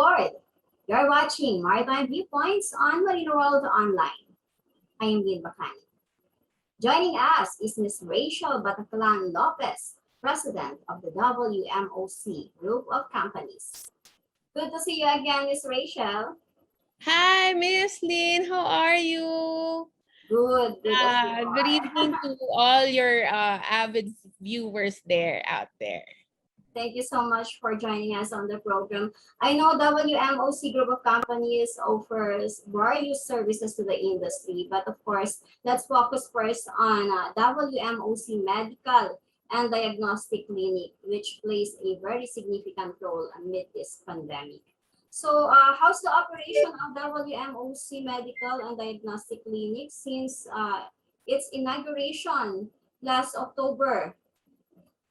aboard. You're watching Maritime Viewpoints on Marine World Online. I am Lynn Bacani. Joining us is Ms. Rachel Bataclan Lopez, President of the WMOC Group of Companies. Good to see you again, Ms. Rachel. Hi, Miss Lynn. How are you? Good Good evening to all your avid viewers out there. Thank you so much for joining us on the program. I know WMOC Group of Companies offers various services to the industry, but of course, let's focus first on WMOC Medical and Diagnostic Clinic, which plays a very significant role amid this pandemic. So, how's the operation of WMOC Medical and Diagnostic Clinic since its inauguration last October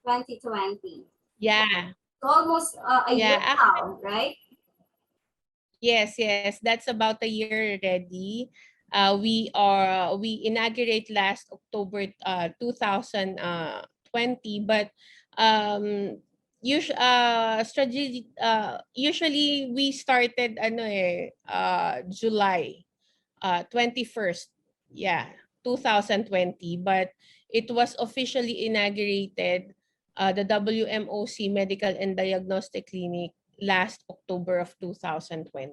2020? Yeah. Almost a year now, right? Yes, that's about a year already. We inaugurate last October 2020, but usually we started July 21st, 2020, but it was officially inaugurated the WMOC Medical and Diagnostic Clinic last October of 2020.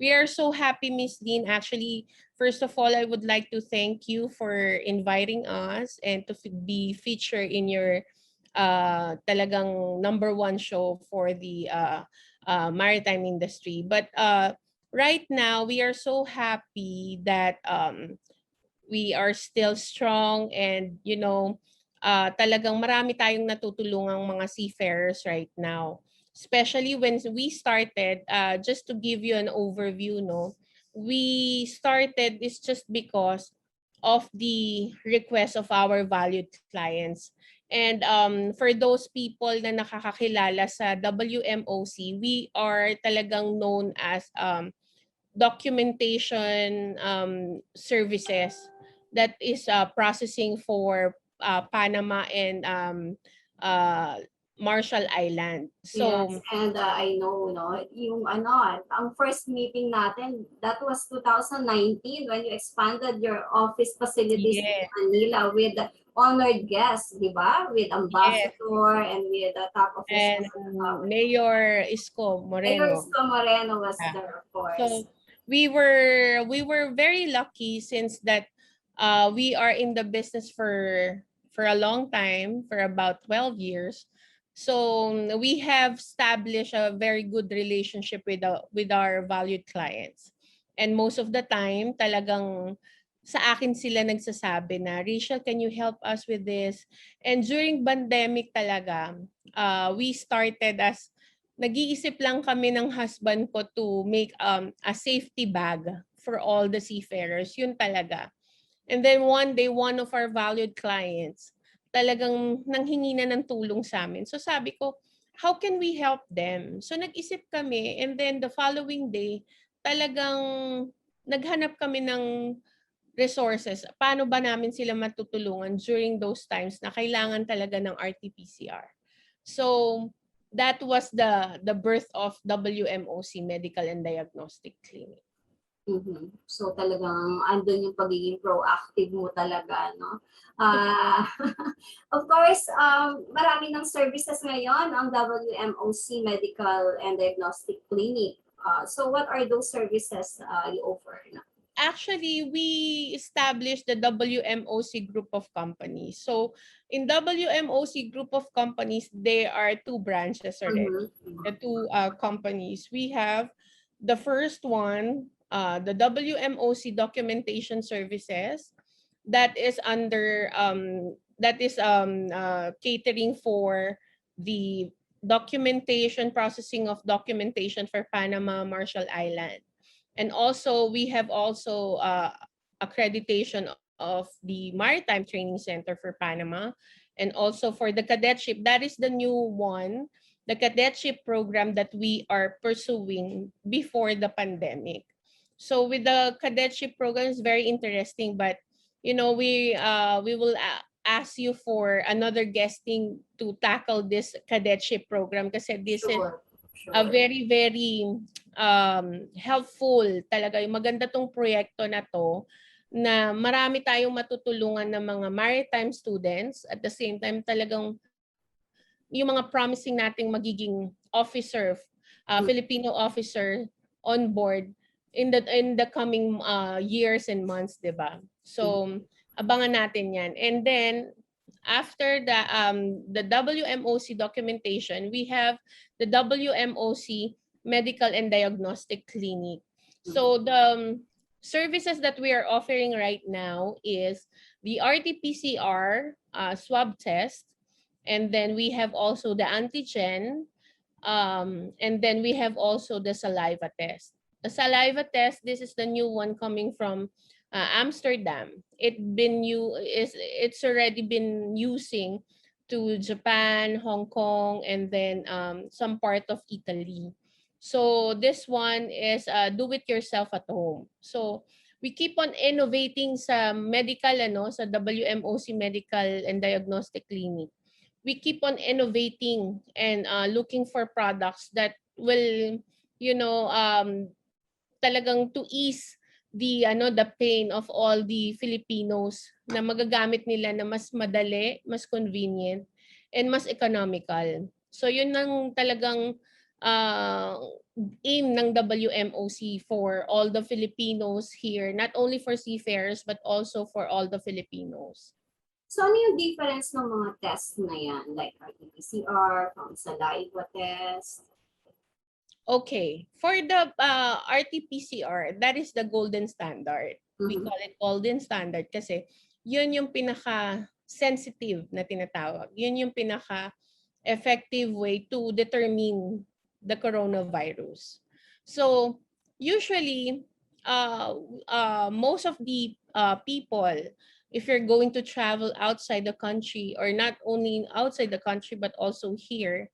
We are so happy, Miss Dean. Actually, first of all, I would like to thank you for inviting us and to be featured in your talagang #1 show for the maritime industry. But right now, we are so happy that we are still strong and talagang marami tayong natutulungang mga seafarers right now. Especially when we started, just to give you an overview, we started this just because of the request of our valued clients. And for those people na nakakakilala sa WMOC, we are talagang known as documentation services that is processing for Panama and Marshall Island. So yes, and I know, yung ang first meeting natin, that was 2019 when you expanded your office facilities in Manila with honored guests, di ba? With ambassador and with the top officials. And Mayor Isko Moreno. Mayor Isko Moreno was there, of course. So we were very lucky since that we are in the business for a long time, for about 12 years. So we have established a very good relationship with our valued clients. And most of the time, talagang sa akin sila nagsasabi na, Rachel, can you help us with this? And during pandemic talaga, we started as, nag-iisip lang kami ng husband ko to make a safety bag for all the seafarers. Yun talaga. And then one day, one of our valued clients, talagang nanghingi na ng tulong sa amin. So sabi ko, how can we help them? So nag-isip kami, and then the following day, talagang naghanap kami ng resources. Paano ba namin sila matutulungan during those times na kailangan talaga ng RT-PCR? So that was the birth of WMOC Medical and Diagnostic Clinic. So talagang andun yung pagiging proactive mo talaga, no? Of course, marami ng services ngayon ang WMOC Medical and Diagnostic Clinic. So what are those services you offer? Actually, we established the WMOC Group of Companies. So in WMOC Group of Companies, there are two branches already. The two companies. We have the first one, the WMOC Documentation Services, that is under catering for the processing of documentation for Panama, Marshall Island. And also we have accreditation of the Maritime Training Center for Panama, and also for the cadetship. That is the new one, the cadetship program that we are pursuing before the pandemic. So with the cadetship program, is very interesting, but we will ask you for another guesting to tackle this cadetship program kasi Sure. very, very helpful talaga. Yung maganda tong proyekto na to na marami tayong matutulungan ng mga maritime students at the same time talagang yung mga promising nating magiging officer, Filipino officer on board in the coming years and months, 'di ba? So abangan natin 'yan. And then after the WMOC documentation, we have the WMOC Medical and Diagnostic Clinic. So the services that we are offering right now is the RT-PCR swab test, and then we have also the antigen, and then we have also the saliva test. The saliva test, this is the new one coming from Amsterdam. It's already been using to Japan, Hong Kong, and then some part of Italy. So this one is do it yourself at home. So we keep on innovating sa medical sa WMOC Medical and Diagnostic Clinic. We keep on innovating and looking for products that will talagang to ease the pain of all the Filipinos na magagamit nila na mas madali, mas convenient, and mas economical. So yun ang talagang aim ng WMOC for all the Filipinos here, not only for seafarers but also for all the Filipinos. So ano yung difference ng mga test na yan? Like RT-PCR, from saliva test? Okay, for the RT-PCR, that is the golden standard. We call it golden standard kasi yun yung pinaka-sensitive na tinatawag. Yun yung pinaka-effective way to determine the coronavirus. So usually, most of the people, if you're going to travel outside the country, or not only outside the country but also here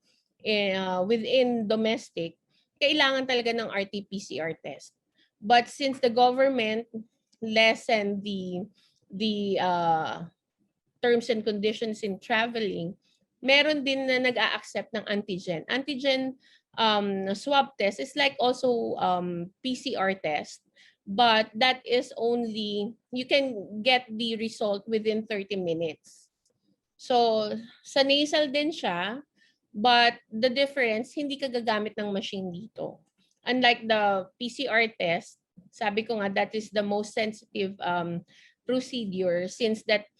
within domestic, kailangan talaga ng RT-PCR test. But since the government lessened the terms and conditions in traveling, meron din na nag-a-accept ng antigen. Antigen swab test is like also PCR test, but that is only, you can get the result within 30 minutes. So sa nasal din siya, but the difference, hindi ka gagamit ng machine dito. Unlike the PCR test, sabi ko nga, that is the most sensitive procedure since that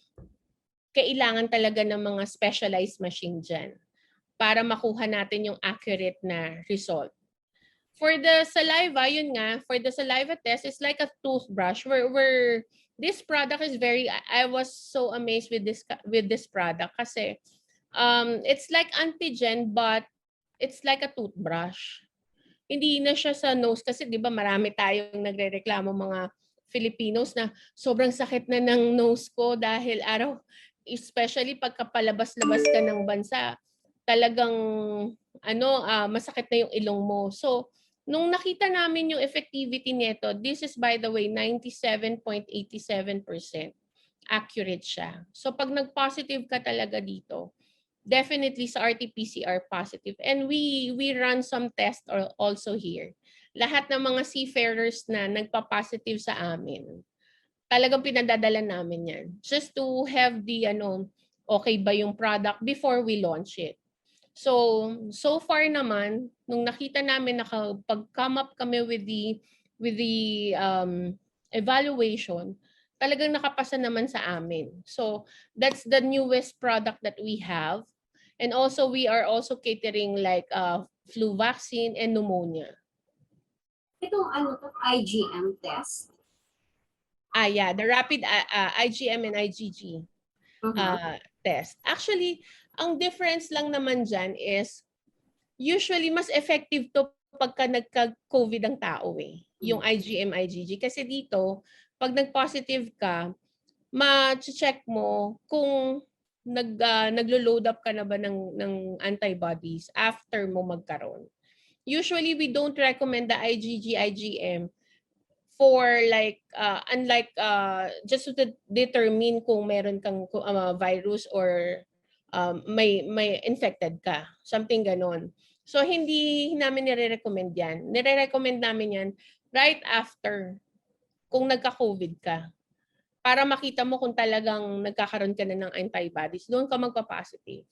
kailangan talaga ng mga specialized machine dyan para makuha natin yung accurate na result. For the saliva, yun nga, for the saliva test, it's like a toothbrush where this product is I was so amazed with this product kasi it's like antigen but it's like a toothbrush. Hindi na siya sa nose kasi 'di ba marami tayong nagrereklamo mga Filipinos na sobrang sakit na ng nose ko dahil especially pagka palabas-labas ka ng bansa, talagang masakit na yung ilong mo. So nung nakita namin yung effectivity nito, this is by the way 97.87% accurate siya. So pag nag-positive ka talaga dito, definitely sa RT-PCR positive. And we run some tests also here. Lahat ng mga seafarers na nagpa-positive sa amin, talagang pinadadala namin yan. Just to have the okay ba yung product before we launch it. So far naman, nung nakita namin nakapag-come up kami with the evaluation, talagang nakapasa naman sa amin. So that's the newest product that we have. And also we are also catering like flu vaccine and pneumonia. Itong IgM test? Yeah, the rapid IgM and IgG test. Actually, ang difference lang naman dyan is usually mas effective to pagka nagka-COVID ang tao yung IgM, IgG. Kasi dito, pag nag-positive ka, ma-check mo kung naglo-load up ka na ba ng antibodies after mo magkaroon. Usually, we don't recommend the IgG, IgM for like, unlike just to determine kung meron kang virus or may infected ka. Something ganon. So hindi namin nire-recommend yan. Nire-recommend namin yan right after kung nagka-COVID ka. Para makita mo kung talagang nagkakaroon ka na ng antibodies, doon ka magpa-positive.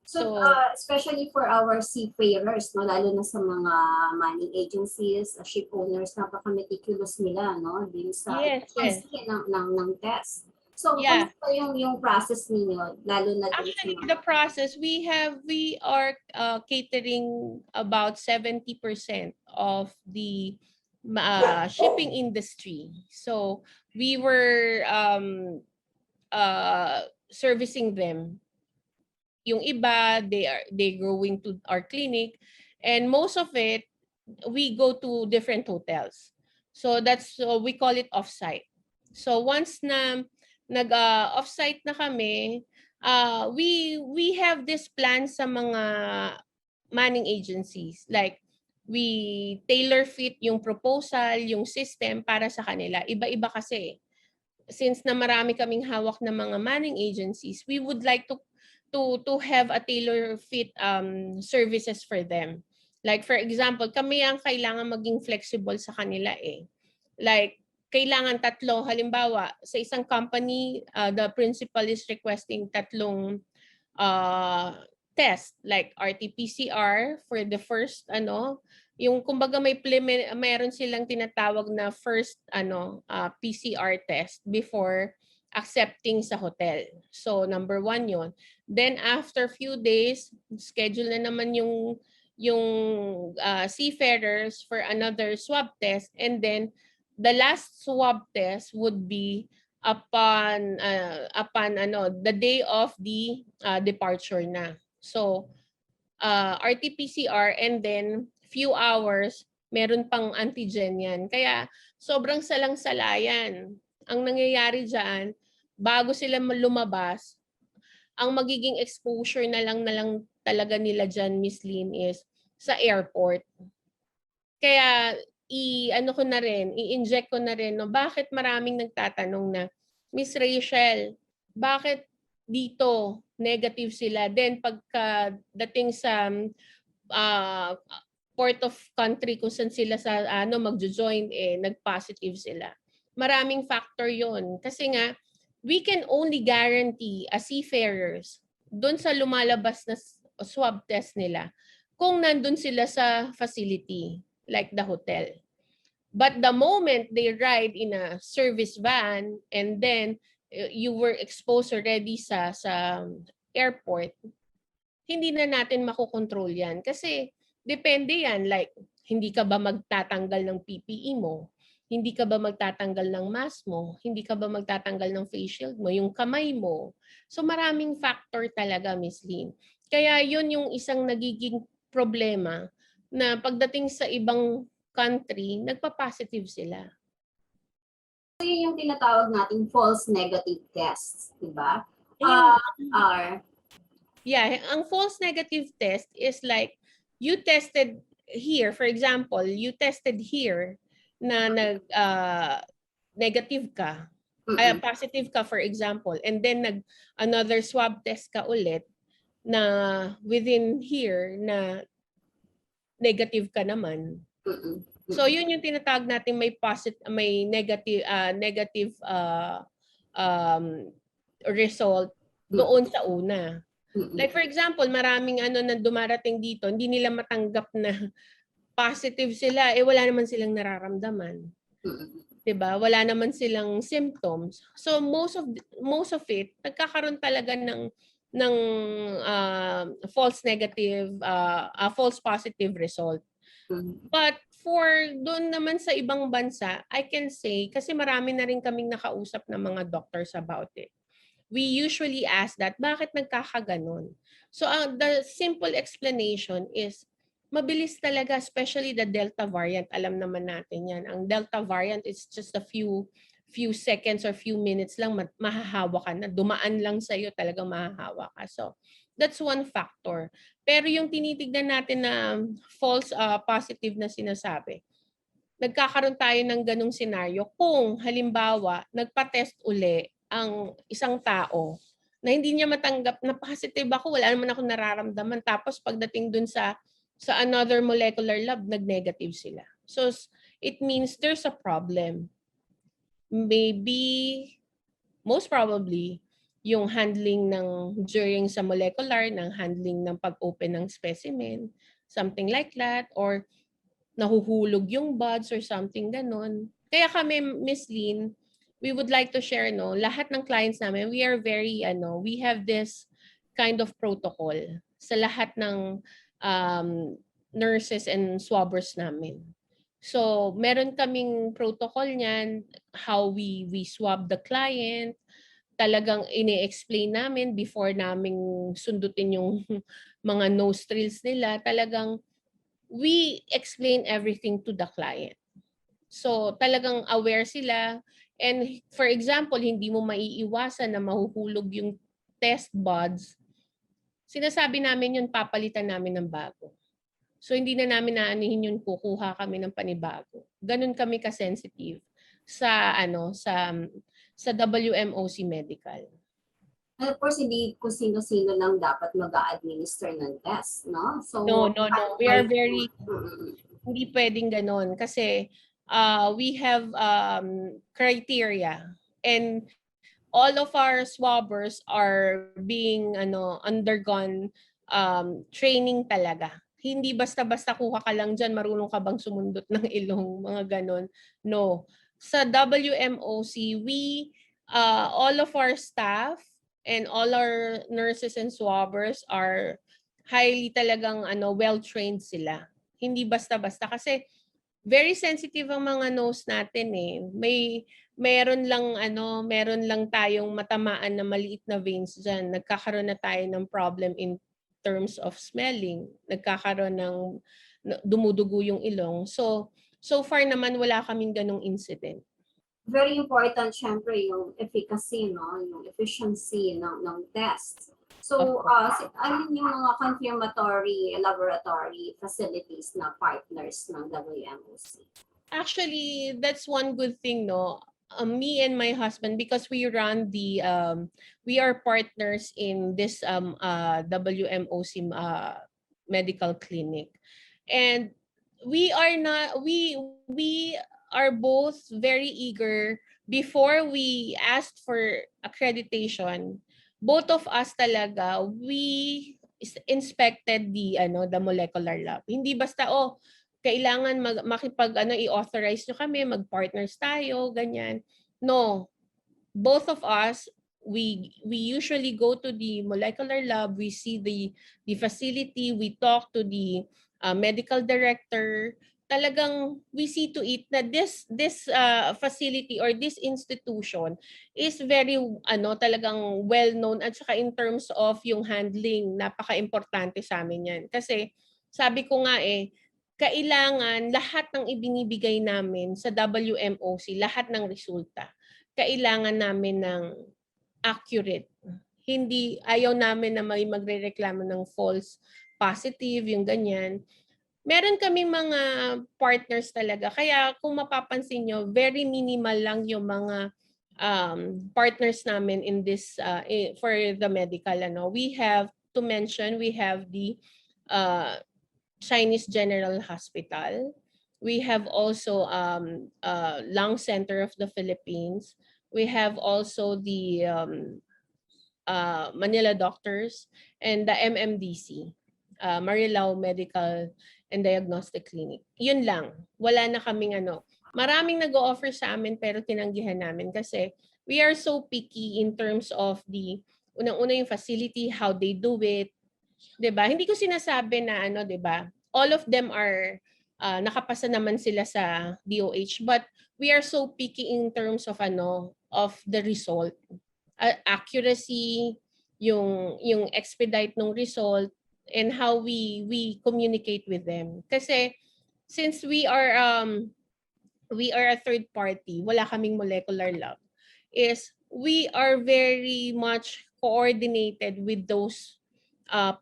So, especially for our seafarers, no, lalo na sa mga mining agencies, ship owners, napaka-meticulous nila, no, din sa efficiency ng test. So, Yeah. kung yung process niyo, lalo na din Actually, sa the process, we are catering about 70% of the shipping industry. So we were servicing them. Yung iba, they going to our clinic, and most of it, we go to different hotels. So that's we call it offsite. So once na offsite na kami, we have this plan sa mga manning agencies, like we tailor fit yung proposal, yung system para sa kanila. Iba-iba kasi. Since na marami kaming hawak na mga manning agencies, we would like to have a tailor fit services for them. Like for example, kami ang kailangan maging flexible sa kanila eh. Like kailangan tatlo, halimbawa sa isang company, the principal is requesting tatlong test like RT-PCR for the first yung kumbaga mayroon silang tinatawag na first PCR test before accepting sa hotel. So number 1 yon. Then after few days, schedule na naman yung seafarers for another swab test, and then the last swab test would be upon the day of the departure na. So RT-PCR, and then few hours meron pang antigen yan. Kaya sobrang salang-salayan. Ang nangyayari diyan, bago sila lumabas, ang magiging exposure na lang talaga nila diyan, Miss Lynn, is sa airport. Kaya i-inject ko na rin, no, bakit maraming nagtatanong na, Miss Rachel, bakit dito negative sila? Then pagka-dating sa port of country kung saan sila sa magjo-join, nag-positive sila. Maraming factor yon. Kasi nga, we can only guarantee as seafarers doon sa lumalabas na swab test nila kung nandun sila sa facility, like the hotel. But the moment they ride in a service van and then you were exposed already sa airport, hindi na natin makokontrol yan. Kasi depende yan, like hindi ka ba magtatanggal ng PPE mo? Hindi ka ba magtatanggal ng mask mo? Hindi ka ba magtatanggal ng face shield mo? Yung kamay mo? So maraming factor talaga, Miss Lynn. Kaya yun yung isang nagiging problema na pagdating sa ibang country, nagpa-positive sila. So yun yung tinatawag nating false negative tests, di ba? Yeah, ang false negative test is like you tested here, for example, you tested here na negative ka, positive ka for example, and then another swab test ka ulit na within here na negative ka naman. So yun yung tinatawag natin may negative result doon sa una. Like for example, maraming na dumarating dito, hindi nila matanggap na positive sila, wala naman silang nararamdaman. 'Di ba? Wala naman silang symptoms. So most of it nagkakaroon talaga ng false negative, false positive result. But for doon naman sa ibang bansa, I can say, kasi marami na rin kaming nakausap ng mga doctors about it. We usually ask that, bakit nagkakaganon? So the simple explanation is, mabilis talaga, especially the Delta variant. Alam naman natin yan. Ang Delta variant is just a few seconds or few minutes lang mahahawa ka na. Dumaan lang sa'yo, talagang mahahawa ka. So that's one factor. Pero yung tinitignan natin na false positive na sinasabi, nagkakaroon tayo ng ganung senaryo kung halimbawa nagpa-test uli ang isang tao na hindi niya matanggap na positive ako, wala naman ako nararamdaman. Tapos pagdating dun sa another molecular lab, nag-negative sila. So it means there's a problem. Maybe, most probably, yung handling ng during sa molecular, ng handling ng pag-open ng specimen, something like that, or nahuhulog yung buds or something ganon. Kaya kami, Miss Lynn, we would like to share, no, lahat ng clients namin, we are very, we have this kind of protocol sa lahat ng nurses and swabbers namin. So, meron kaming protocol niyan, how we swab the client, talagang ini-explain namin before naming sundutin yung mga nose drills nila, talagang we explain everything to the client. So talagang aware sila, and for example, hindi mo maiiwasan na mahuhulog yung test buds, sinasabi namin yun, papalitan namin ng bago. So hindi na namin naanihin yun, kukuha kami ng panibago. Ganun kami ka-sensitive sa sa WMOC Medical. And of course, hindi kung sino-sino lang dapat mag-a-administer ng test, no? So, No. We are very, Mm. hindi pwedeng ganon kasi we have criteria, and all of our swabbers are being undergone training talaga. Hindi basta-basta kuha ka lang dyan, marunong ka bang sumundot ng ilong, mga ganon. No. Sa WMOC, we, all of our staff and all our nurses and swabbers are highly talagang well-trained sila. Hindi basta-basta kasi very sensitive ang mga nose natin eh. Meron lang tayong matamaan na maliit na veins diyan. Nagkakaroon na tayo ng problem in terms of smelling. Nagkakaroon ng dumudugo yung ilong. So far naman wala kaming ganong incident. Very important, syempre, yung efficacy, no? Yung efficiency ng test. So, ano yung mga confirmatory laboratory facilities na partners ng WMOC? Actually, that's one good thing, no? Me and my husband, because we run we are partners in this WMOC medical clinic, and we are both very eager. Before we asked for accreditation, both of us talaga, we inspected the molecular lab. Hindi basta kailangan i-authorize nyo kami, mag-partners tayo, ganyan. No. Both of us, we usually go to the molecular lab, we see the facility, we talk to the medical director. Talagang we see to it na this facility or this institution is very talagang well known, at saka in terms of yung handling, napaka-importante sa amin yan. Kasi sabi ko nga kailangan lahat ng ibinibigay namin sa WMOC, lahat ng resulta, kailangan namin ng accurate. Hindi, ayaw namin na may magrereklamo ng false positive, yung ganyan. Meron kaming mga partners talaga. Kaya kung mapapansin nyo, very minimal lang yung mga partners namin in this, for the medical. We have to mention, we have the Chinese General Hospital. We have also Lung Center of the Philippines. We have also the Manila Doctors and the MMDC, Marilao Medical and Diagnostic Clinic. Yun lang. Wala na kaming Maraming nag-o-offer sa amin pero tinanggihan namin kasi we are so picky in terms of the unang-una yung facility, how they do it. 'Di ba? Hindi ko sinasabi na 'di ba? All of them are nakapasa naman sila sa DOH, but we are so picky in terms of of the result. Accuracy, yung expedite ng result, and how we communicate with them. Kasi since we are a third party, wala kaming molecular lab, is we are very much coordinated with those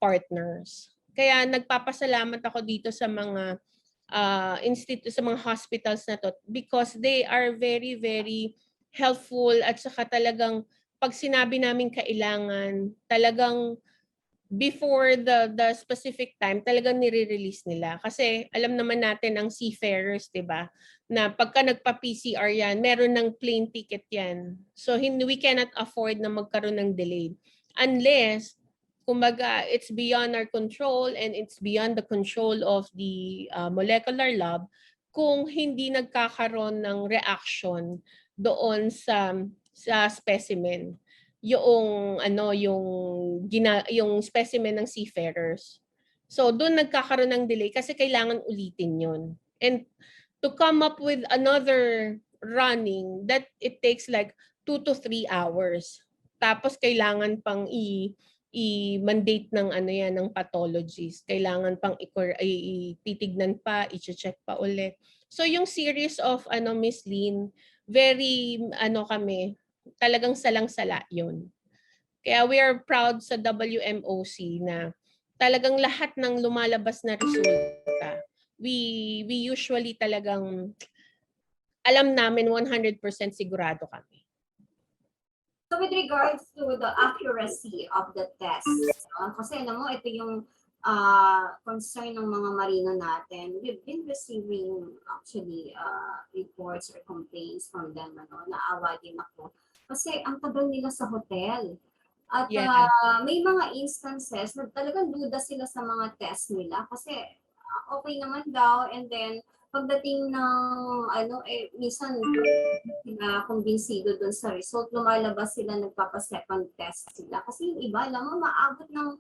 partners. Kaya nagpapasalamat ako dito sa mga sa mga hospitals na to, because they are very, very helpful, at saka talagang pag sinabi namin kailangan, talagang before the specific time, talagang nire-release nila. Kasi alam naman natin ang seafarers, 'di ba? Na pagka nagpa-PCR yan, meron ng plane ticket yan. So we cannot afford na magkaroon ng delay. Unless, kumbaga, it's beyond our control and it's beyond the control of the molecular lab kung hindi nagkakaroon ng reaction doon sa specimen, yung yung specimen ng seafarers. So doon nagkakaroon ng delay kasi kailangan ulitin 'yon. And to come up with another running, that it takes like 2 to 3 hours. Tapos kailangan pang i-mandate ng yan ng pathologist. Kailangan pang titignan pa, i-check pa ulit. So yung series of Miss Lynn, very kami, talagang salang-sala yun. Kaya we are proud sa WMOC na talagang lahat ng lumalabas na resulta, we usually talagang alam namin 100% sigurado kami. So with regards to the accuracy of the test, kasi mo, ito yung concern ng mga marino natin. We've been receiving actually reports or complaints from them, naawa din ako. Kasi ang tagal nila sa hotel. At Yeah. may mga instances na talagang duda sila sa mga test nila kasi okay naman daw, and then pagdating ng minsan sila kumbinsido dun sa result, lumalabas sila, nagpapa-second test sila. Kasi yung iba, alam mo, maabot ng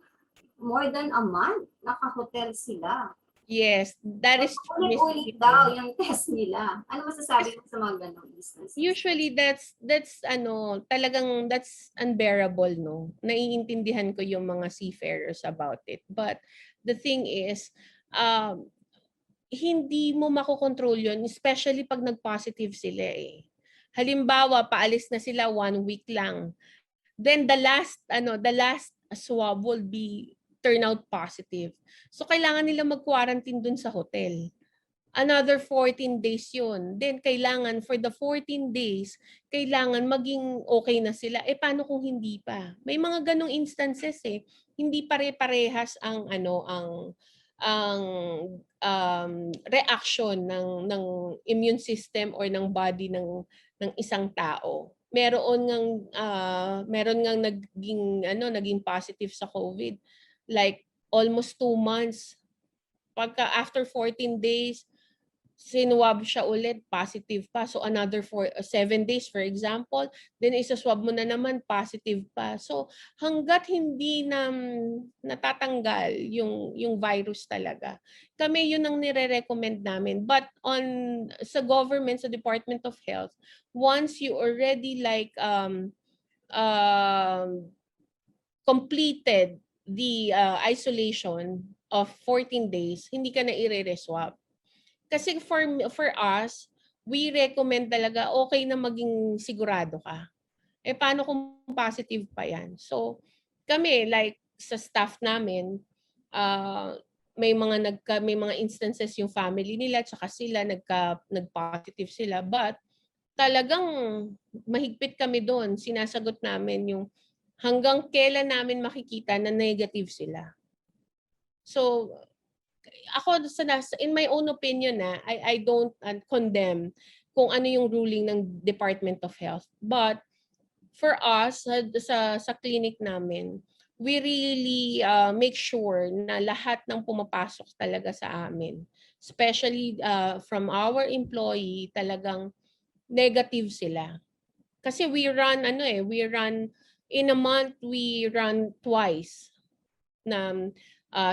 more than a month, naka-hotel sila. Yes, that is true. Ulit-ulit daw yung test nila. Ano masasabi mo sa mga ganong instances? Usually that's talagang that's unbearable, no. Naiintindihan ko yung mga seafarers about it. But the thing is, hindi mo makokontrol yun, especially pag nag-positive sila eh. Halimbawa, paalis na sila 1 week lang. Then the last swab will be turn out positive. So kailangan nila mag-quarantine dun sa hotel. Another 14 days yun. Then kailangan for the 14 days, kailangan maging okay na sila. Eh paano kung hindi pa? May mga ganong instances eh. Hindi pare-parehas ang reaction ng immune system or ng body ng isang tao. Meron ngang naging positive sa COVID, like almost 2 months. Pagka after 14 days, sinwab siya ulit, positive pa. So another 7 days, for example, then isaswab mo na naman, positive pa. So hanggat hindi na natatanggal yung virus talaga, kami yun ang nire-recommend namin. But sa government, sa Department of Health, once you already completed the isolation of 14 days, hindi ka na i-re-swab. Kasi for us, we recommend talaga okay na maging sigurado ka. Eh paano kung positive pa yan? So kami, like sa staff namin, may mga instances yung family nila tsaka sila nag-positive sila, but talagang mahigpit kami doon. Sinasagot namin yung hanggang kailan namin makikita na negative sila. So ako in my own opinion I don't condemn kung ano yung ruling ng Department of Health. But for us sa clinic namin, we really make sure na lahat ng pumapasok talaga sa amin, especially from our employee, talagang negative sila. Kasi we run in a month, we run twice na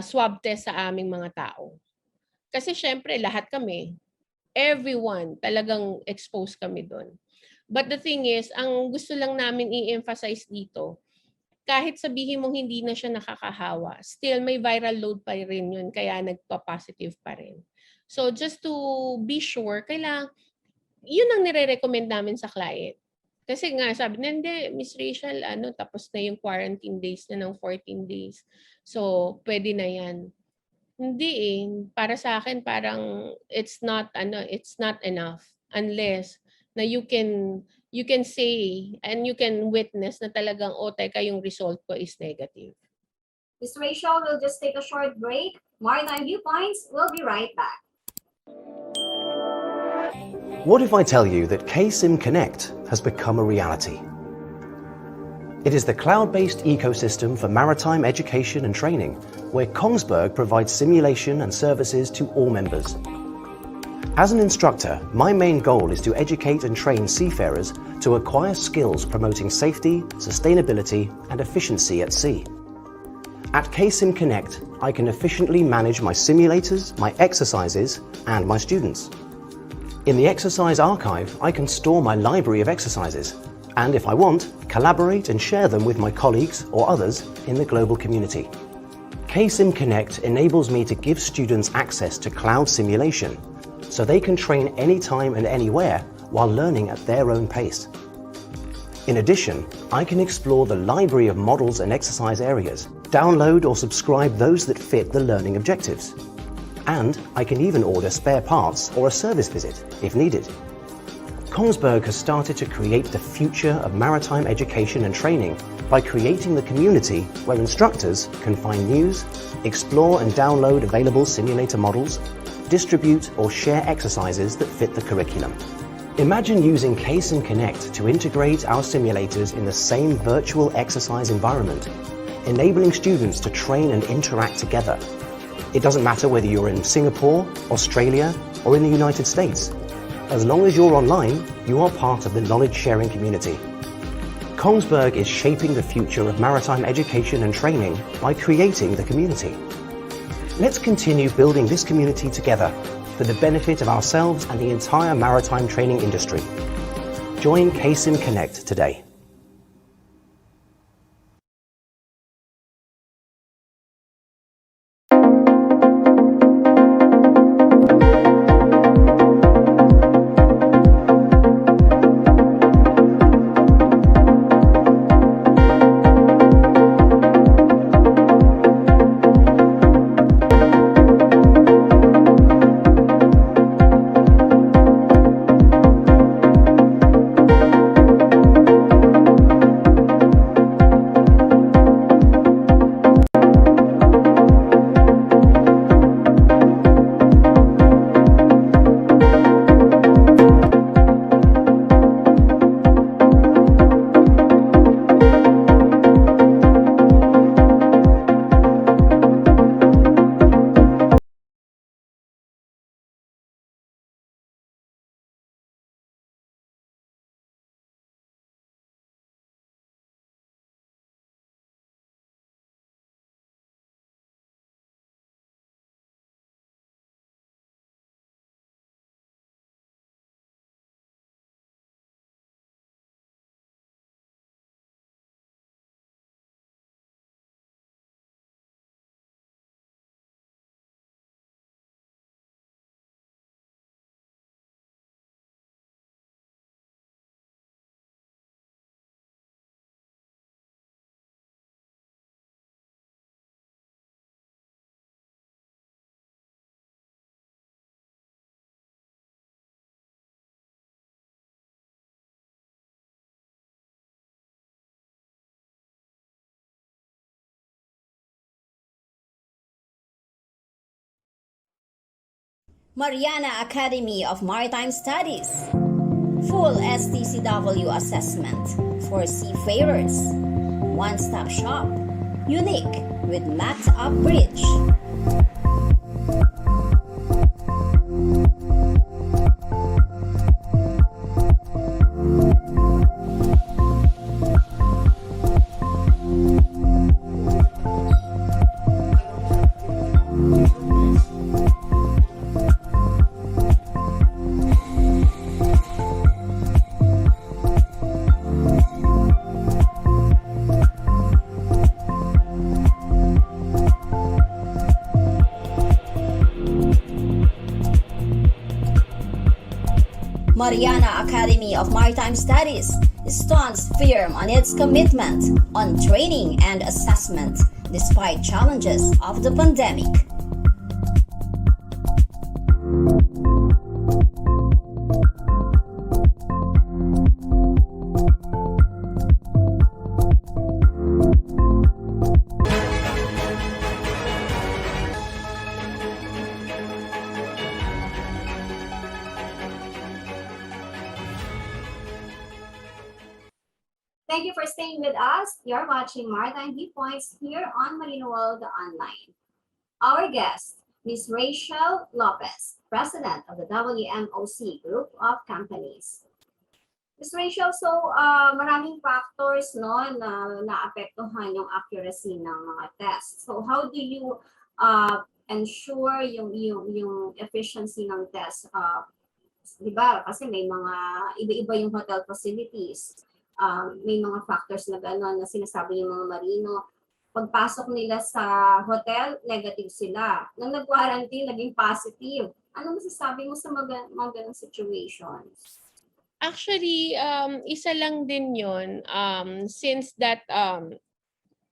swab test sa aming mga tao. Kasi syempre lahat kami, everyone, talagang exposed kami doon. But the thing is, ang gusto lang namin i-emphasize dito, kahit sabihin mong hindi na siya nakakahawa, still may viral load pa rin yun, kaya nagpa-positive pa rin. So just to be sure, yun ang nire-recommend namin sa client. Kasi nga, sabi na, hindi, Miss Rachel, tapos na yung quarantine days na ng 14 days. So, pwede na yan. Hindi eh. Para sa akin, parang it's not enough unless na you can you can say and you can witness na talagang, oh, teka, yung result ko is negative. Ms. Rachel, we'll just take a short break. Maritime Viewpoints, we'll be right back. What if I tell you that KSIM Connect has become a reality? It is the cloud-based ecosystem for maritime education and training, where Kongsberg provides simulation and services to all members. As an instructor, my main goal is to educate and train seafarers to acquire skills promoting safety, sustainability, and efficiency at sea. At KSIM Connect, I can efficiently manage my simulators, my exercises, and my students. In the exercise archive, I can store my library of exercises, and if I want, collaborate and share them with my colleagues or others in the global community. KSIM Connect enables me to give students access to cloud simulation, so they can train anytime and anywhere while learning at their own pace. In addition, I can explore the library of models and exercise areas, download or subscribe those that fit the learning objectives. And I can even order spare parts or a service visit if needed. Kongsberg has started to create the future of maritime education and training by creating the community where instructors can find news, explore and download available simulator models, distribute or share exercises that fit the curriculum. Imagine using KSIM Connect to integrate our simulators in the same virtual exercise environment, enabling students to train and interact together. It doesn't matter whether you're in Singapore, Australia, or in the United States. As long as you're online, you are part of the knowledge-sharing community. Kongsberg is shaping the future of maritime education and training by creating the community. Let's continue building this community together for the benefit of ourselves and the entire maritime training industry. Join KSIM Connect today. Mariana Academy of Maritime Studies. Full STCW assessment for seafarers. One-stop shop. Unique with mapped up bridge. Mariana Academy of Maritime Studies stands firm on its commitment on training and assessment despite challenges of the pandemic. Thank you for staying with us. You're watching Maritime Viewpoints here on Marino World Online. Our guest, Ms. Rachel Lopez, President of the WMOC Group of Companies. Ms. Rachel, so maraming factors no, na naapektuhan yung accuracy ng mga tests. So how do you ensure yung efficiency ng test? Di ba? Kasi may mga iba-iba yung hotel facilities. May mga factors na gano'n na sinasabi yung mga marino. Pagpasok nila sa hotel, negative sila. Nung nag-quarantine, naging positive. Ano masasabi mo sa mga ganong situations? Actually, isa lang din yun. Since that,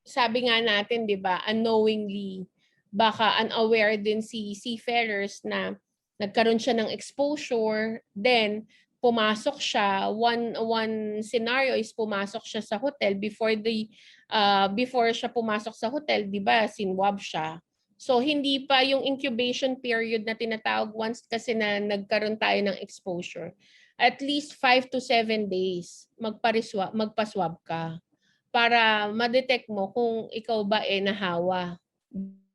sabi nga natin, di ba, unknowingly, baka unaware din si seafarers na nagkaroon siya ng exposure, then pumasok siya. One scenario is pumasok siya sa hotel before siya pumasok sa hotel, di ba, sinwab siya. So hindi pa yung incubation period na tinatawag once kasi na nagkaroon tayo ng exposure. At least 5 to 7 days magpaswab ka para ma-detect mo kung ikaw ba nahawa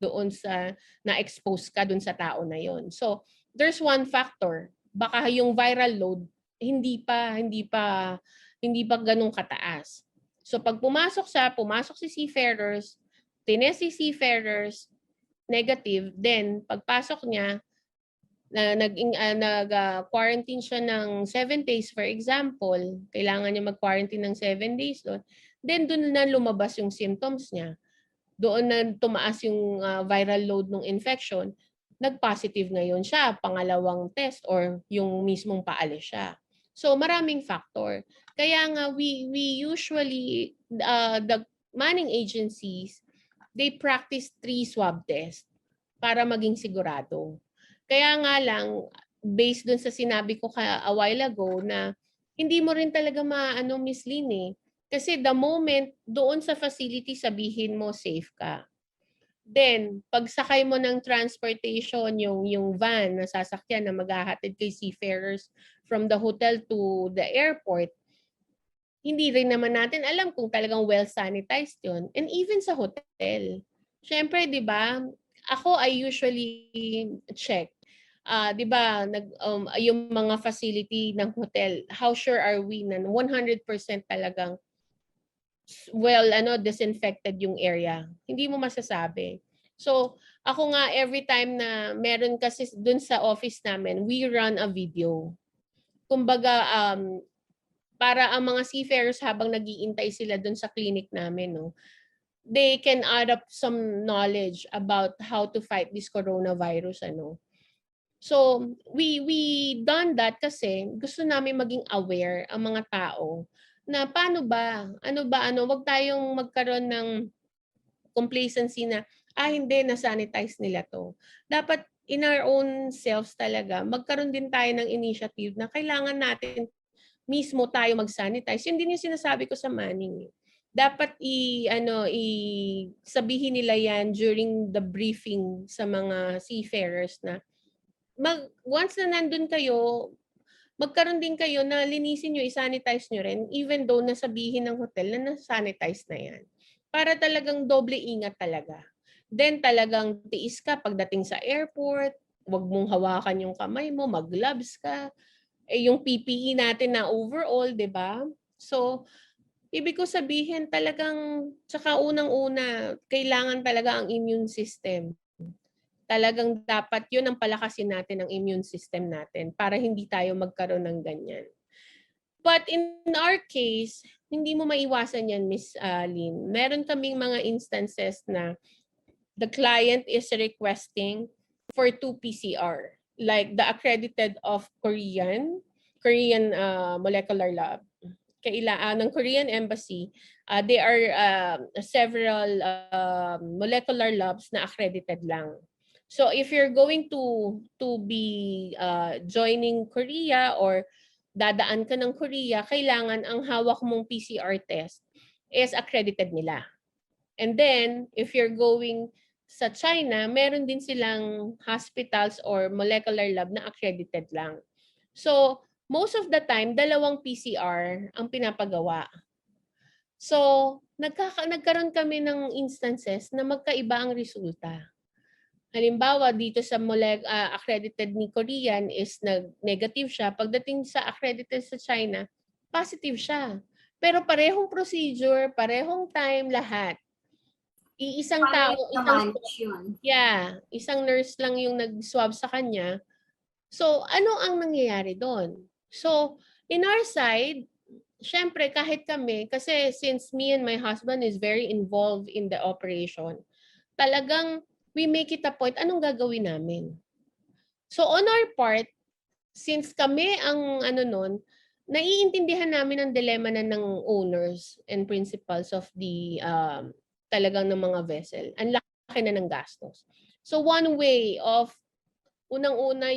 doon sa na-expose ka doon sa tao na yon. So there's one factor. Baka yung viral load hindi pa ganun kataas. So pag pumasok si seafarers, tinest si seafarers, negative, then pagpasok niya, nag-quarantine siya ng 7 days, for example, kailangan niya mag-quarantine ng 7 days doon, then doon na lumabas yung symptoms niya. Doon na tumaas yung viral load ng infection, nag-positive ngayon siya, pangalawang test or yung mismong paalis siya. So maraming factor. Kaya nga we usually, the manning agencies, they practice 3 swab tests para maging sigurado. Kaya nga lang, based dun sa sinabi ko a while ago na hindi mo rin talaga maano Miss Lynn eh. Kasi the moment doon sa facility sabihin mo safe ka. Then, pagsakay mo ng transportation, yung van na sasakyan na maghahatid kay seafarers from the hotel to the airport, hindi rin naman natin alam kung talagang well sanitized yun. And even sa hotel. Syempre, di ba, ako I usually check. 'Di ba, yung mga facility ng hotel, how sure are we na 100% talagang disinfected yung area? Hindi mo masasabi. So, ako nga every time na meron kasi dun sa office namin, we run a video. Kumbaga, para ang mga seafarers habang nag-iintay sila dun sa clinic namin, no, they can add up some knowledge about how to fight this coronavirus, So, we done that kasi gusto namin maging aware ang mga tao na paano ba, wag tayong magkaroon ng complacency na, hindi, na-sanitize nila to. Dapat in our own selves talaga, magkaroon din tayo ng initiative na kailangan natin mismo tayo mag-sanitize. Yun din yung sinasabi ko sa manning. Dapat sabihin nila yan during the briefing sa mga seafarers na once na nandun kayo, magkaroon din kayo na linisin nyo, i-sanitize nyo rin, even though nasabihin ng hotel na na-sanitize na yan. Para talagang doble ingat talaga. Then talagang tiis ka pagdating sa airport, wag mong hawakan yung kamay mo, mag-gloves ka. Yung PPE natin na overall, di ba? So, ibig ko sabihin talagang, tsaka unang-una, kailangan talaga ang immune system. Talagang dapat yun ang palakasin natin ang immune system natin para hindi tayo magkaroon ng ganyan. But in our case, hindi mo maiwasan yan, Miss Lynn. Meron kaming mga instances na the client is requesting for 2 PCR, like the accredited of Korean molecular lab. Ng Korean embassy, there are several molecular labs na accredited lang. So if you're going to be joining Korea or dadaan ka ng Korea, kailangan ang hawak mong PCR test is accredited nila. And then, if you're going sa China, meron din silang hospitals or molecular lab na accredited lang. So, most of the time, 2 PCR ang pinapagawa. So, nagkaroon kami ng instances na magkaiba ang resulta. Halimbawa, dito sa accredited ni Korean is negative siya. Pagdating sa accredited sa China, positive siya. Pero parehong procedure, parehong time, lahat. Iisang Paano tao, yung na-manage yun? isang nurse lang yung nag-swab sa kanya. So, ano ang nangyayari doon? So, in our side, syempre kahit kami, kasi since me and my husband is very involved in the operation, talagang we make it a point, anong gagawin namin? So on our part, since kami ang naiintindihan namin ang dilemma na ng owners and principals of the talagang ng mga vessel. Ang laki na ng gastos. So one way of unang-una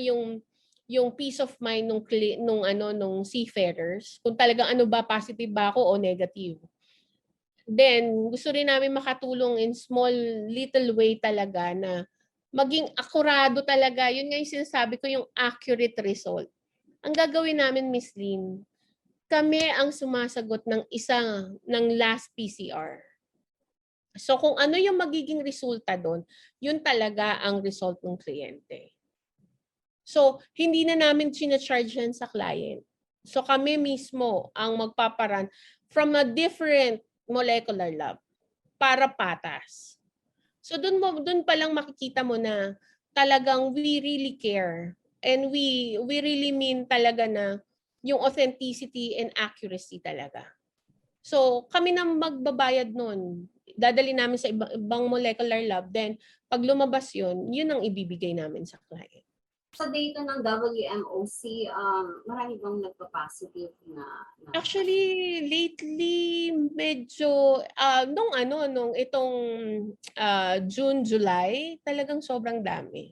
yung peace of mind nung seafarers, kung talagang ano ba, positive ba ako o negative. Then, gusto rin namin makatulong in small, little way talaga na maging akurado talaga. Yun nga yung sinasabi ko, yung accurate result. Ang gagawin namin, Miss Lynn, kami ang sumasagot ng last PCR. So kung ano yung magiging resulta doon, yun talaga ang result ng kliyente. So, hindi na namin sinacharge yan sa client. So kami mismo ang magpaparan from a different molecular lab para patas. So doon pa lang makikita mo na talagang we really care and we really mean talaga na yung authenticity and accuracy talaga. So kami na magbabayad nun. Dadali namin sa ibang molecular lab, then pag lumabas yun ang ibibigay namin sa client. Sa data ng WMOC, marami bang nagpa-positive na? Actually, lately, medyo, nung itong June, July, talagang sobrang dami.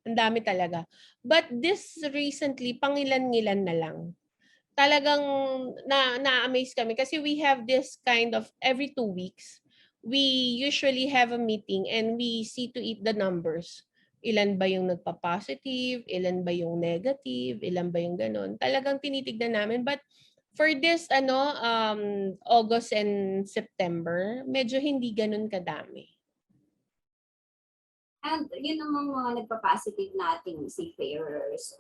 Ang dami talaga. But this recently, pangilan-ngilan na lang. Talagang na-amaze kami kasi we have this kind of every 2 weeks. We usually have a meeting and we see to it the numbers. Ilan ba yung nagpa-positive, ilan ba yung negative, ilan ba yung ganun. Talagang tinitignan namin. But for this August and September, medyo hindi ganun kadami. And yun namang mga nagpa-positive nating seafarers,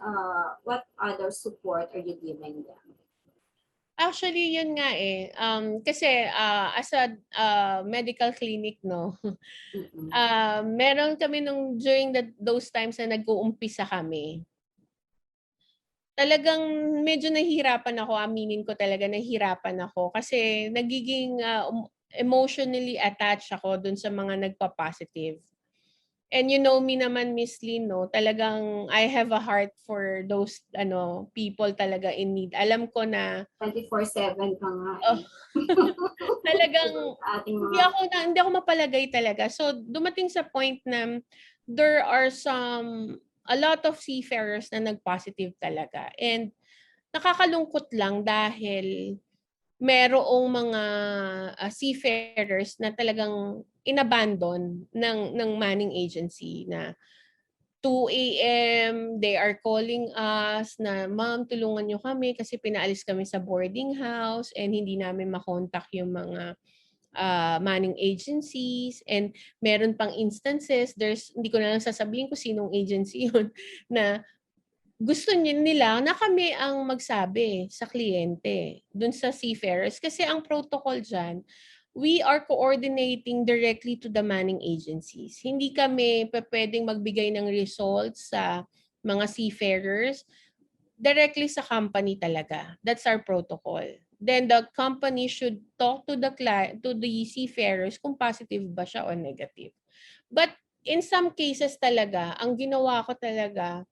what other support are you giving them? Actually, yun nga eh. Kasi as a medical clinic, no, meron kami during those times na nag-uumpisa kami. Talagang medyo nahihirapan ako, aminin ko talaga, nahihirapan ako kasi nagiging emotionally attached ako dun sa mga nagpa-positive. And you know me naman, Miss Lynn, no, talagang I have a heart for those people talaga in need. Alam ko na 24/7 ka nga. Oh, talagang ating hindi ako mapalagay talaga. So dumating sa point na there are a lot of seafarers na nag-positive talaga. And nakakalungkot lang dahil merong mga seafarers na talagang inabandon ng manning agency na 2 a.m. they are calling us na, ma'am, tulungan nyo kami kasi pinaalis kami sa boarding house and hindi namin makontak yung mga manning agencies, and meron pang instances, hindi ko na lang sasabihin kung sinong agency yun, na gusto nila na kami ang magsabi sa kliyente dun sa seafarers kasi ang protocol dyan, we are coordinating directly to the manning agencies. Hindi kami pwedeng magbigay ng results sa mga seafarers, directly sa company talaga. That's our protocol. Then the company should talk to the seafarers kung positive ba siya o negative. But in some cases talaga, ang ginawa ko talaga,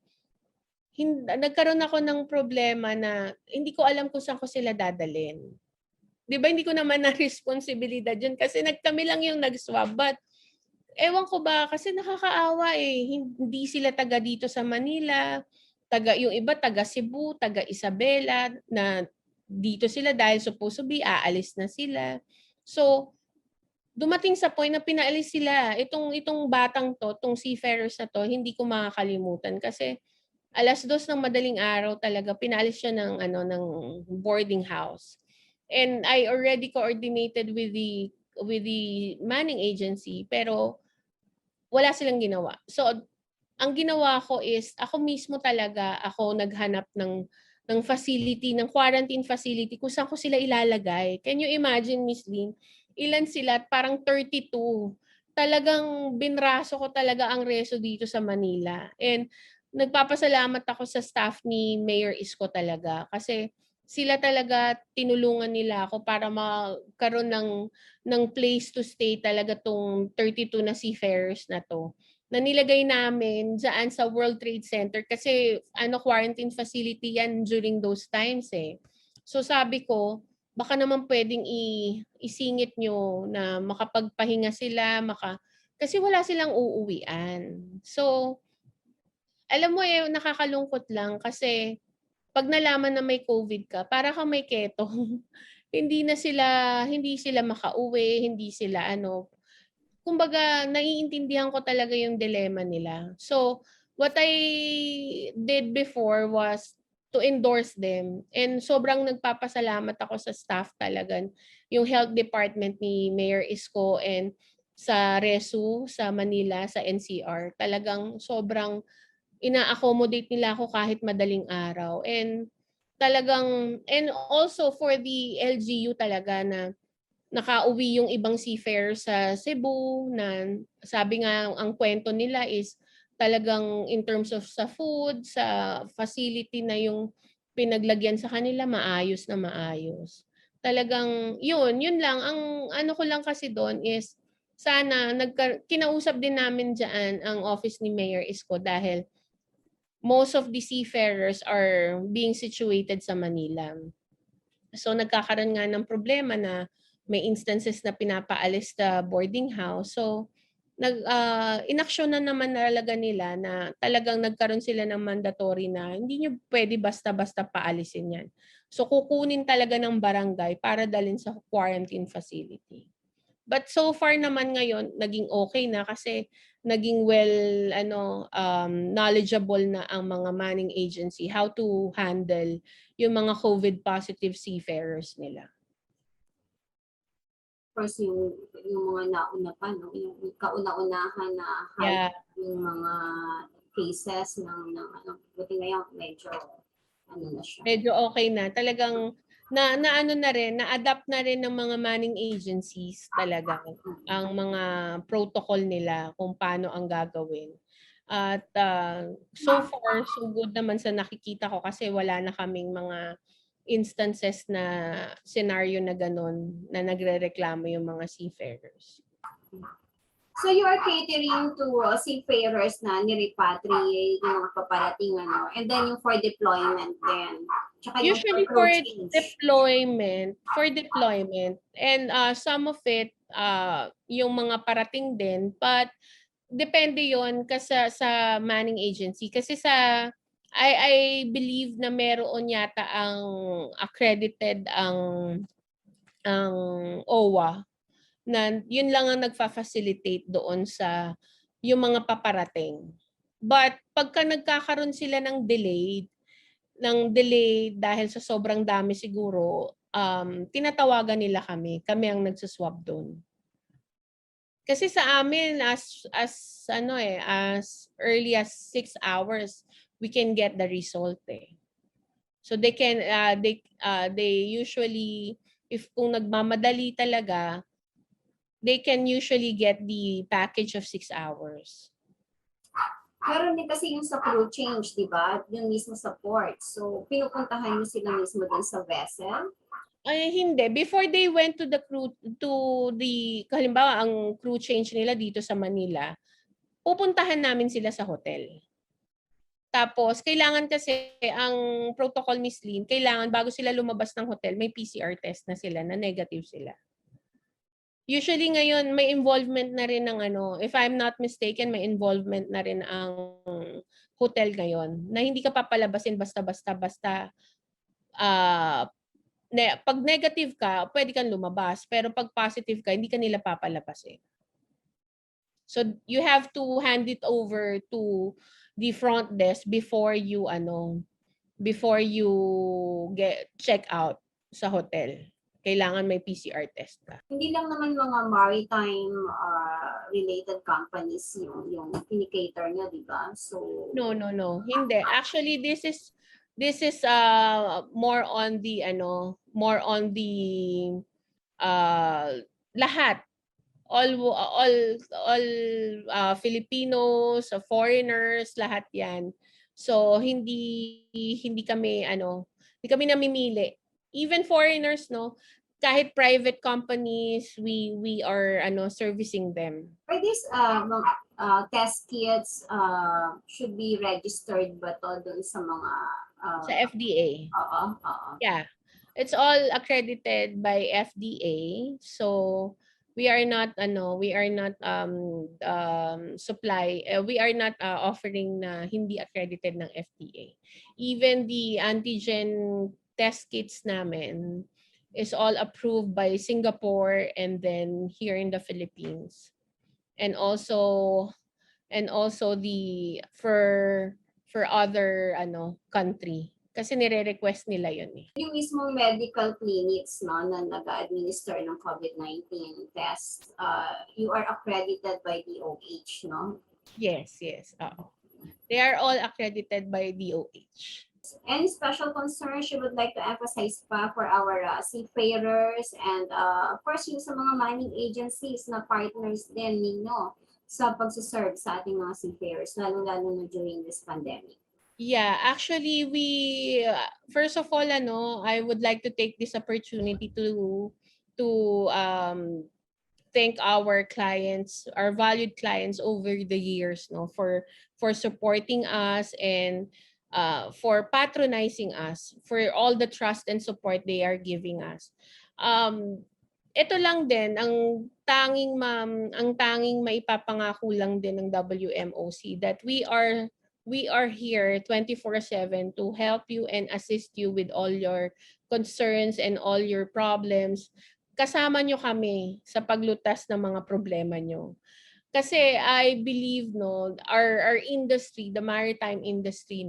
nagkaroon ako ng problema na hindi ko alam kung saan ko sila dadalhin. 'Di ba, hindi ko naman na responsibilidad yun kasi kami lang yung nag-swab, but ewan ko ba kasi nakakaawa eh. Hindi sila taga dito sa Manila, yung iba taga Cebu, taga Isabela, na dito sila dahil supposed to be aalis na sila. So dumating sa point na pinaalis sila. Itong batang to, itong seafarers na to, hindi ko makakalimutan kasi 2:00 ng madaling araw talaga pinaalis siya ng boarding house. And I already coordinated with the manning agency, pero wala silang ginawa. So ang ginawa ko is ako mismo talaga ako naghanap ng facility, ng quarantine facility kung saan ko sila ilalagay. Can you imagine, Miss Lynn? Ilan sila? Parang 32. Talagang binraso ko talaga ang reso dito sa Manila. And nagpapasalamat ako sa staff ni Mayor Isko talaga kasi sila talaga tinulungan nila ako para magkaroon ng place to stay talaga tong 32 na seafarers na to na nilagay namin dyan sa World Trade Center kasi quarantine facility yan during those times eh. So sabi ko, baka naman pwedeng isingit nyo na makapagpahinga sila, kasi wala silang uuwian. So, alam mo nakakalungkot lang kasi pag nalaman na may COVID ka, para kang may ketong. Hindi sila makauwi, hindi sila kumbaga naiintindihan ko talaga yung dilemma nila. So, what I did before was to endorse them. And sobrang nagpapasalamat ako sa staff talaga. Yung health department ni Mayor Isko and sa RESU, sa Manila, sa NCR. Talagang sobrang ina-accommodate nila ako kahit madaling araw. And also for the LGU talaga na nakauwi yung ibang seafarers sa Cebu na sabi nga ang kwento nila is talagang in terms of sa food, sa facility na yung pinaglagyan sa kanila maayos na maayos. Talagang yun lang. Ang ano ko lang kasi doon is sana kinausap din namin diyan ang office ni Mayor Isko dahil most of the seafarers are being situated sa Manila. So nagkakaroon nga ng problema na may instances na pinapaalis sa boarding house. So inaksyon na naman talaga nila na talagang nagkaroon sila ng mandatory na hindi nyo pwede basta-basta paalisin yan. So kukunin talaga ng barangay para dalhin sa quarantine facility. But so far naman ngayon, naging okay na kasi naging knowledgeable na ang mga manning agency how to handle yung mga COVID positive seafarers nila. Of course, yung mga nauna pa, no? Yung kauna-unahan na high yung mga cases buti ngayon medyo na siya. Medyo okay na. Talagang na-adapt na rin ng mga manning agencies talaga ang mga protocol nila kung paano ang gagawin. At so far, so good naman sa nakikita ko kasi wala na kaming mga instances na scenario na ganun na nagrereklamo yung mga seafarers. So you are catering to seafarers na ni-repatriate yung mga paparating and then yung for deployment din. Tsaka usually for deployment and some of it yung mga parating din, but depende yon kasi sa manning agency kasi I believe na meron yata ang accredited ang OWA na yun lang ang nagfa-facilitate doon sa yung mga paparating. But pagka nagkakaroon sila ng delay dahil sa sobrang dami siguro, tinatawagan nila kami ang nagsuswab doon. Kasi sa amin as early as 6 hours we can get the result eh. So they usually, if kung nagmamadali talaga, they can usually get the package of 6 hours. Meron din kasi yung sa crew change, di ba? Yung mismo sa port. So, pinupuntahan nyo sila mismo din sa vessel? Ay, hindi. Before they went to halimbawa, ang crew change nila dito sa Manila, pupuntahan namin sila sa hotel. Tapos, kailangan kasi, ang protocol, Miss Lynn, kailangan bago sila lumabas ng hotel, may PCR test na sila, na negative sila. Usually ngayon, may involvement na rin ng if I'm not mistaken, may involvement na rin ang hotel ngayon, na hindi ka papalabasin basta-basta. Pag negative ka, pwede kang lumabas. Pero pag positive ka, hindi ka nila papalabasin. So, you have to hand it over to the front desk before you get check out sa hotel. kailangan may PCR test ka. Hindi lang naman mga maritime related companies yung indicator niyo, di ba? So, No. Hindi. Actually, this is more on the lahat. All Filipinos, foreigners, lahat 'yan. So hindi kami hindi kami namimili. Even foreigners, no, kahit private companies, we are servicing them. for these test kits should be registered ba to dun sa mga Sa FDA. oo, oo. Yeah. It's all accredited by FDA. So we are not offering na hindi accredited ng FDA. Even the antigen test kits namin is all approved by Singapore and then here in the Philippines. And also the for other country. Kasi nire-request nila yun eh. Yung mismong medical clinics no, na nag-administer ng COVID-19 test, you are accredited by DOH, no? Yes. Oo. They are all accredited by DOH. Any special concerns you would like to emphasize pa for our seafarers and of course yung sa mga mining agencies na partners din ninyo sa pagsuserve sa ating mga seafarers, lalo-lalo na during this pandemic? Yeah, actually we first of all I would like to take this opportunity to thank our clients, our valued clients over the years for supporting us and for patronizing us, for all the trust and support they are giving us. Ito lang din ang tanging maipapangako lang din ng WMOC that we are here 24/7 to help you and assist you with all your concerns and all your problems. Kasama nyo kami sa paglutas ng mga problema nyo. Kasi I believe our industry, the maritime industry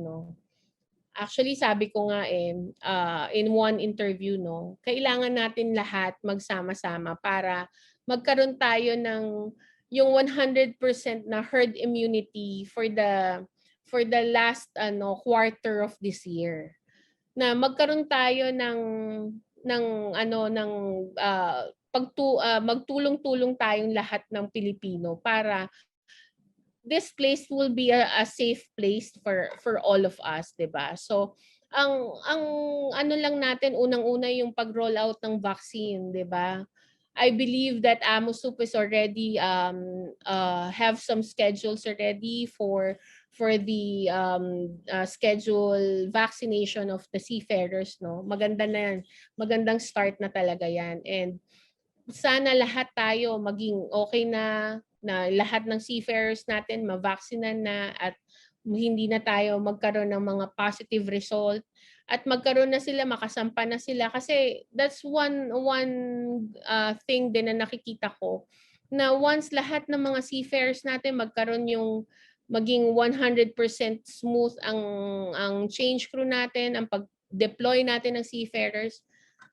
actually sabi ko nga in one interview kailangan natin lahat magsama-sama para magkaroon tayo ng yung 100% na herd immunity for the last quarter of this year. Na magkaroon tayo ng magtulong-tulong tayong lahat ng Pilipino para this place will be a safe place for all of us, 'di ba? So ang lang natin unang-una yung pag-roll out ng vaccine, 'di ba? I believe that AMOSUP is already have some schedules already for the schedule vaccination of the seafarers, Maganda na yan. Magandang start na talaga yan. And sana lahat tayo maging okay na lahat ng seafarers natin ma-vaccinan na at hindi na tayo magkaroon ng mga positive result at magkaroon na sila, makasampa na sila kasi that's one thing din na nakikita ko na once lahat ng mga seafarers natin maging 100% smooth ang change crew natin, ang pag-deploy natin ng seafarers,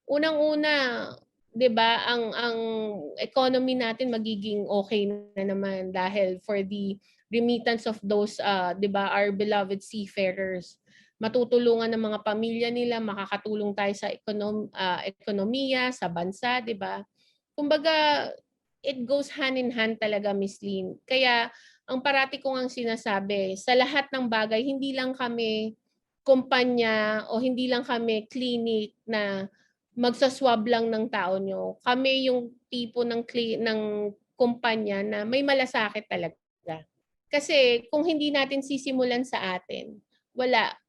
unang-una 'di ba ang economy natin magiging okay na naman dahil for the remittance of those 'di ba our beloved seafarers. Matutulungan ng mga pamilya nila, makakatulong tayo sa ekonomiya, sa bansa, 'di ba? Kumbaga it goes hand in hand talaga, Miss Lynn. Kaya ang parati ko ngang sinasabi, sa lahat ng bagay hindi lang kami kumpanya o hindi lang kami clinic na magsaswab lang ng tao nyo. Kami yung tipo ng kumpanya na may malasakit talaga. Kasi kung hindi natin sisimulan sa atin,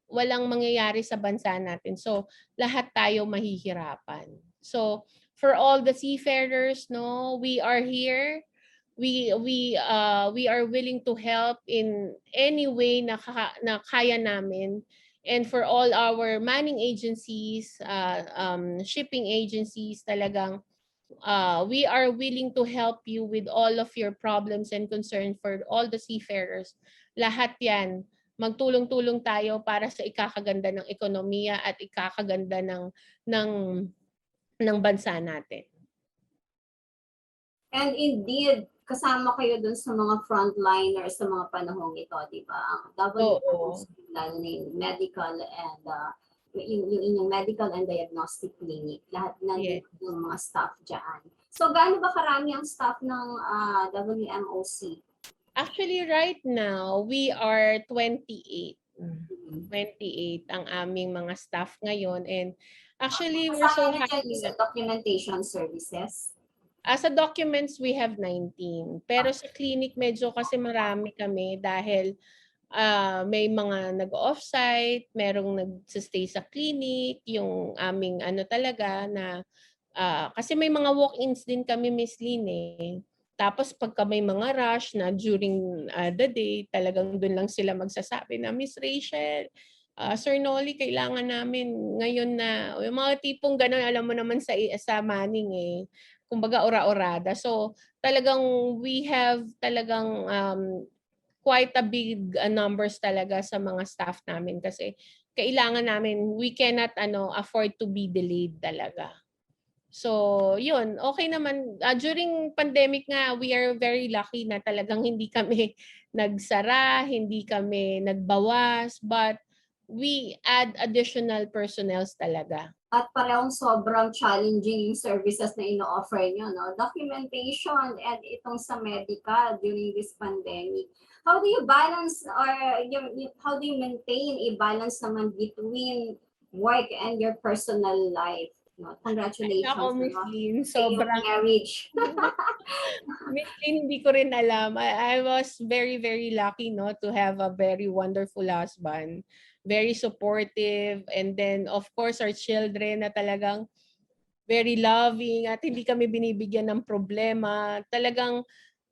walang mangyayari sa bansa natin. So, lahat tayo mahihirapan. So, for all the seafarers, we are here. We are willing to help in any way na kaya namin. And for all our manning agencies, shipping agencies, talagang we are willing to help you with all of your problems and concerns for all the seafarers. Lahat yan. Magtulong-tulong tayo para sa ikakaganda ng ekonomiya at ikakaganda ng ng bansa natin. And indeed, kasama kayo dun sa mga frontliners sa mga panahong ito, di ba? Ang Oo. WHO, lalo na yung medical and yung inyong medical and diagnostic clinic, lahat na Yes. yung mga staff dyan. So, gaano ba karami ang staff ng WMOC? Actually, right now, we are 28. Mhm. 28 ang aming mga staff ngayon. And actually, we're so Kasama na dyan happy. sa documentation services. Sa documents, we have 19. Pero sa clinic, medyo kasi marami kami dahil may mga nag-offsite, merong nag-stay sa clinic, yung aming ano talaga na kasi may mga walk-ins din kami, Miss Lynn eh. Tapos pagka may mga rush na during the day, talagang doon lang sila magsasabi na, Miss Rachel, Sir Nolly, kailangan namin ngayon na, yung mga tipong gano'n, alam mo naman sa Manning eh, kumbaga ora-orada. So talagang we have talagang quite a big numbers talaga sa mga staff namin kasi kailangan namin, we cannot afford to be delayed talaga. So, yun, okay naman. During pandemic nga, we are very lucky na talagang hindi kami nagsara, hindi kami nagbawas, but we add additional personnels talaga. At parehong sobrang challenging yung services na ino-offer nyo, no? Documentation and itong sa medical during this pandemic. How do you balance or how do you maintain a balance naman between work and your personal life? No? Ako, Congratulations, Miss no? Lynn, Sa iyong sobrang marriage. Miss Lynn, hindi ko rin alam. I was very, very lucky no, to have a very wonderful husband. Very supportive. And then, of course, our children na talagang very loving at hindi kami binibigyan ng problema. Talagang,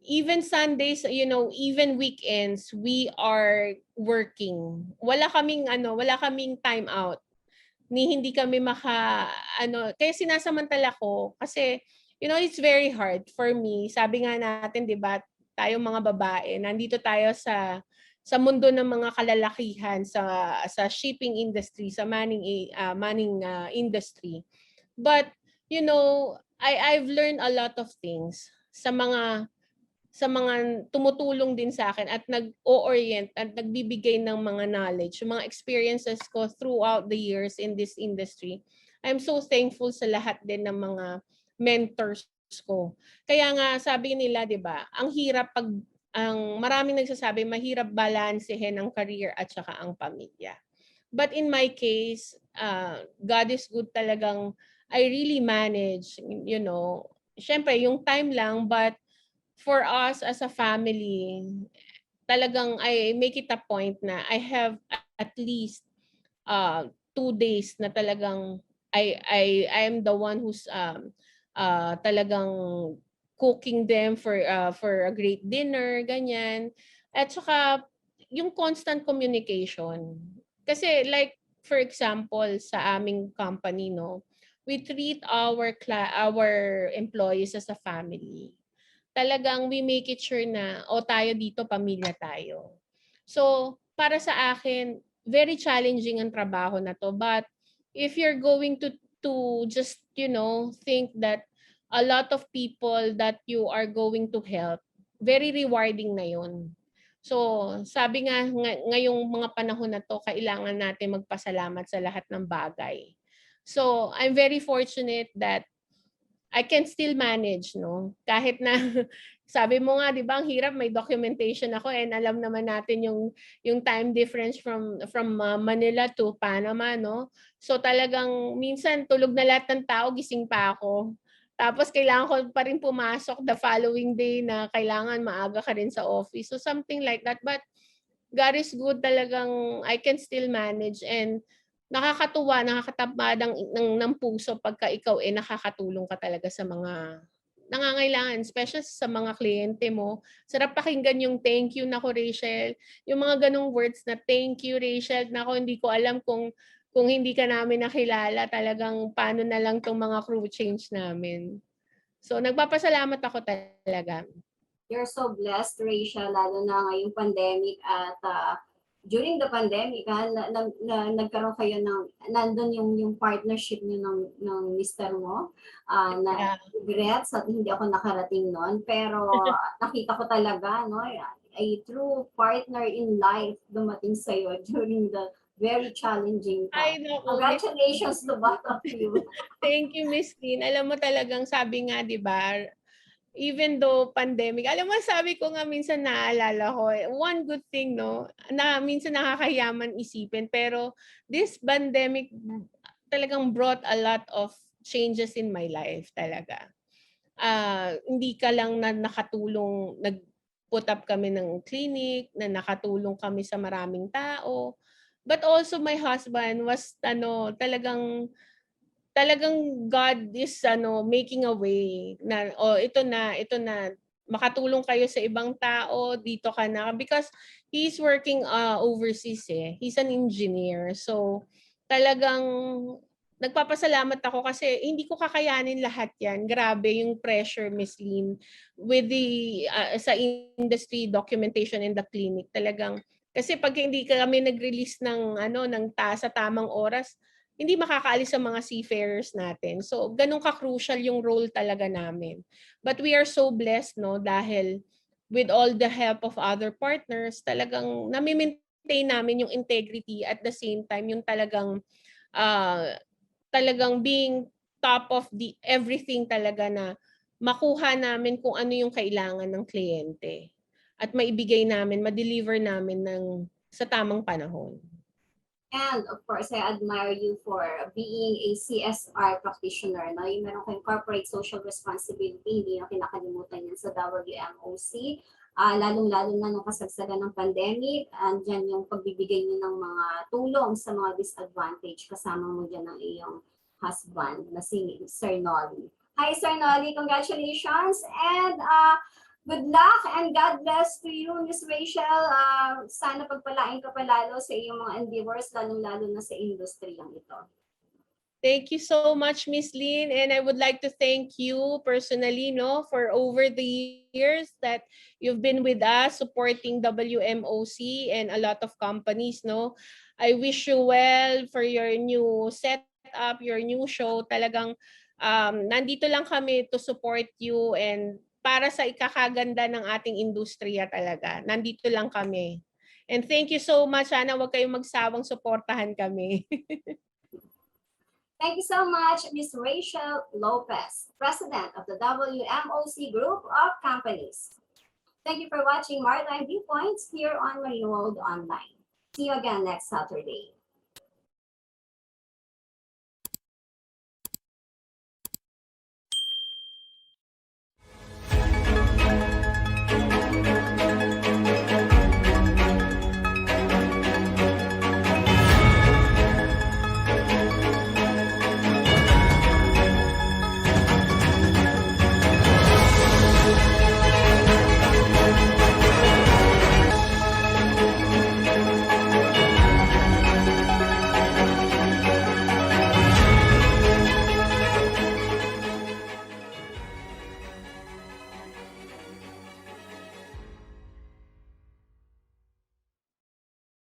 even Sundays, even weekends, we are working. Wala kaming time out. Hindi kami kaya sinasamantala ko kasi it's very hard for me. Sabi nga natin, 'di ba, tayong mga babae, nandito tayo sa mundo ng mga kalalakihan sa shipping industry, sa manning industry. But I've learned a lot of things sa mga tumutulong din sa akin at nag-o-orient at nagbibigay ng mga knowledge, yung mga experiences ko throughout the years in this industry. I'm so thankful sa lahat din ng mga mentors ko. Kaya nga sabi nila, 'di ba, ang maraming nagsasabi mahirap balansehin ang career at saka ang pamilya. But in my case, God is good talagang I really manage, syempre yung time lang, but for us as a family, talagang I make it a point na I have at least 2 days na talagang I am the one who's talagang cooking them for a great dinner, ganyan. At saka yung constant communication. Kasi like for example sa aming company no, we treat our employees as a family. Talagang we make it sure na tayo dito pamilya tayo. So para sa akin very challenging ang trabaho na to, but if you're going to just think that a lot of people that you are going to help, very rewarding na yun. So sabi nga ngayong mga panahon na to, kailangan natin magpasalamat sa lahat ng bagay. So I'm very fortunate that I can still manage, no? Kahit na sabi mo nga, 'di ba, ang hirap, may documentation ako and alam naman natin yung time difference from Manila to Panama, no? So talagang minsan tulog na lahat ng tao, gising pa ako. Tapos kailangan ko pa rin pumasok the following day na kailangan maaga ka rin sa office. So something like that. But God is good, talagang I can still manage and nakakatuwa, nakakatamad ng puso pagka ikaw nakakatulong ka talaga sa mga nangangailangan, especially sa mga kliyente mo. Sarap pakinggan yung thank you nako Rachel, yung mga ganong words na thank you Rachel, nako hindi ko alam kung hindi ka namin nakilala, talagang paano na lang tong mga crew change namin. So nagpapasalamat ako talaga. You're so blessed, Rachel, lalo na ngayong pandemic at during the pandemic, nagkaroon kayo nandun yung partnership niyo ng mister mo, na Yeah. regrets at hindi ako nakarating noon. Pero nakita ko talaga, no, a true partner in life dumating sa'yo during the very challenging Ay, time. naku, Miss Congratulations to both of you. Thank you, Miss Lynn. Alam mo talagang sabi nga, di ba, even though pandemic, alam mo, sabi ko nga minsan naalala ko, one good thing, no, na minsan nakakayaman isipin, pero this pandemic talagang brought a lot of changes in my life talaga. Hindi ka lang na nakatulong, nag-put up kami ng clinic, na nakatulong kami sa maraming tao, but also my husband was talagang God is making a way na ito na makatulong kayo sa ibang tao, dito ka na, because he's working overseas he's an engineer, so talagang nagpapasalamat ako kasi hindi ko kakayanin lahat yan. Grabe yung pressure, Miss Lynn, with the sa industry documentation in the clinic. Talagang kasi pag hindi kami nag-release ng sa tamang oras, hindi makakaalis ang mga seafarers natin. So, ganun ka-crucial yung role talaga namin. But we are so blessed, no, dahil with all the help of other partners, talagang nami-maintain namin yung integrity, at the same time yung talagang being top of the everything talaga, na makuha namin kung ano yung kailangan ng kliyente at maibigay namin, ma-deliver namin sa tamang panahon. And of course, I admire you for being a CSR practitioner. No? Yung meron kayong corporate social responsibility, hindi nyo kinakalimutan yan sa WMOC. Lalong-lalo na nung kasagsagan ng pandemic, andyan yung pagbibigay nyo ng mga tulong sa mga disadvantage. Kasama mo dyan ang iyong husband na si Sir Nolly. Hi, Sir Nolly. Congratulations. And good luck and God bless to you, Miss Rachel. Sana pagpalain ka palalo sa iyong mga endeavors, lalong-lalo na sa industriyang ito. Thank you so much, Miss Lynn, and I would like to thank you personally, no, for over the years that you've been with us supporting WMOC and a lot of companies, no. I wish you well for your new setup, your new show. Talagang nandito lang kami to support you, and para sa ikakaganda ng ating industriya talaga. Nandito lang kami. And thank you so much. Sana wag kayong magsawang suportahan kami. Thank you so much, Ms. Rachel Lopez, President of the WMOC Group of Companies. Thank you for watching Maritime Viewpoints here on Marine World Online. See you again next Saturday.